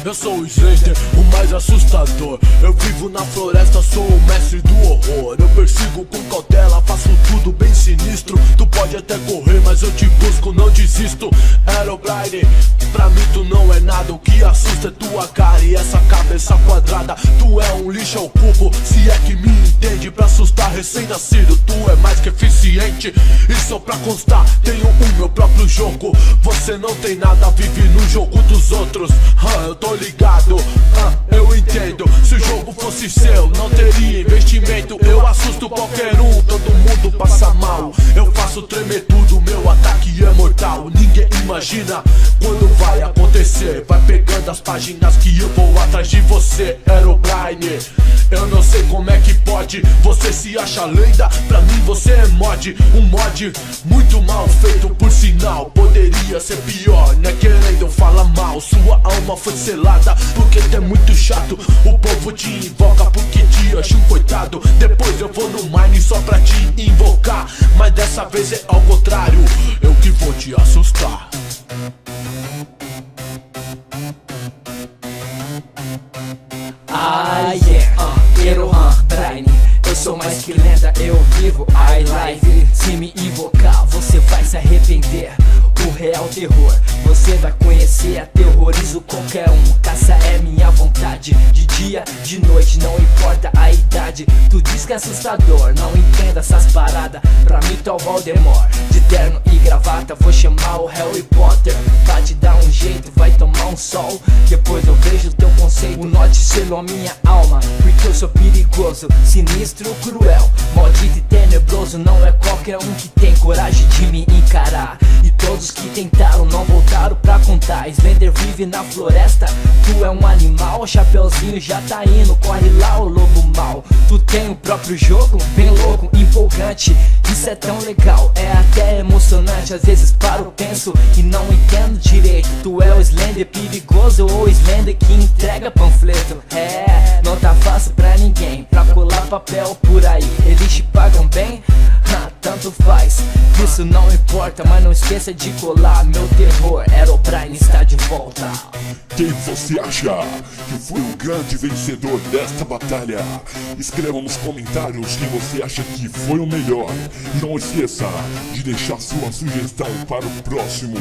Eu sou o Slender, o mais assustador. Eu vivo na floresta, sou o mestre do horror. Eu persigo com cautela, faço tudo bem sinistro. Tu pode até correr, mas eu te busco, não desisto. Herobrine, pra mim tu não é nada. O que assusta é tua cara e essa cabeça quadrada. Tu é um lixo ao cubo, se é que me entende. Pra assustar recém-nascido, tu é mais que eficiente. E só pra constar, tenho o meu próprio jogo. Você não tem nada, vive no jogo dos outros. Eu tô ligado, eu entendo. Se o jogo fosse seu, não teria investimento. Eu assusto qualquer um, todo mundo passa mal. Eu faço tremer tudo, meu ataque é mortal. Ninguém imagina quando vai acontecer. Vai pegando as páginas que eu vou atrás de você, Herobrine. Eu não sei como é que pode, você se acha lenda, pra mim você é mod. Um mod muito mal feito, por sinal, poderia ser pior, né? Querendo falar mal, sua alma foi selada, porque tu é muito chato. O povo te invoca porque te acha um coitado. Depois eu vou no mine só pra te invocar, mas dessa vez é ao contrário, eu que vou te assustar. Herobrine, eu sou mais que lenda, eu vivo iLife. Se me invocar, você vai se arrepender. O real terror, você vai conhecer. Aterrorizo qualquer um, caça é minha vontade. De dia, de noite, não importa a idade. Tu diz que é assustador, não entenda essas paradas. Pra mim tu é o Voldemort, de terno e gravata. Vou chamar o Harry Potter pra te dar um jeito, vai tomar um sol. Depois eu vejo teu conceito. O norte selou minha alma, porque eu sou perigoso, sinistro, cruel, maldito e tenebroso. Não é qualquer um que tem coragem de me encarar. E todos que tentaram não voltaram pra contar. Slender vive na floresta, tu é um animal. Chapeuzinho já tá indo, corre lá o lobo mal. Tu tem o próprio jogo, bem louco, empolgante. Isso é tão legal, é até emocionante. Às vezes paro, penso e não entendo direito. Tu é o Slender perigoso ou o Slender que entrega panfleto? Não tá fácil pra ninguém, pra colar papel por aí. Eles te pagam bem? Tanto faz, isso não importa. Mas não esqueça de colar, meu terror, Herobrine está de volta. Quem você acha que foi o grande vencedor desta batalha? Escreva nos comentários quem você acha que foi o melhor. E não esqueça de deixar sua sugestão para o próximo